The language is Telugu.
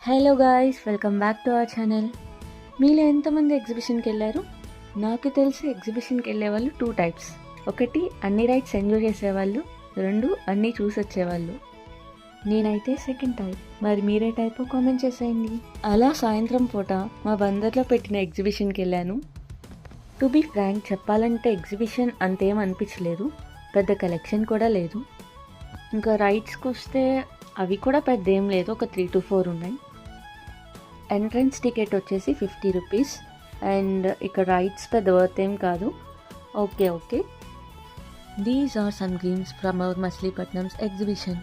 Hello guys, welcome back to our channel. మీలో ఎంతమంది ఎగ్జిబిషన్కి వెళ్ళారు? నాకు తెలిసి ఎగ్జిబిషన్కి వెళ్ళే వాళ్ళు 2 టైప్స్. ఒకటి అన్ని రైడ్స్ ఎంజాయ్ చేసేవాళ్ళు, 2 అన్నీ చూసి వచ్చేవాళ్ళు. నేనైతే సెకండ్ టైప్. మరి మీరే టైప్ కామెంట్ చేసేయండి. అలా సాయంత్రం పూట మా బందర్లో పెట్టిన ఎగ్జిబిషన్కి వెళ్ళాను. టు బీ ఫ్రాంక్ చెప్పాలంటే ఎగ్జిబిషన్ అంతేం అనిపించలేదు, పెద్ద కలెక్షన్ కూడా లేదు. ఇంకా రైడ్స్కి వస్తే అవి కూడా పెద్ద ఏం లేదు, ఒక 3 to 4 ఉన్నాయి. ఎంట్రన్స్ టికెట్ వచ్చేసి 50 రూపీస్. అండ్ ఇక్కడ రైడ్స్ పెద్ద వర్త్ ఏం కాదు. Okay. These are some glimpse from our Machilipatnam's exhibition.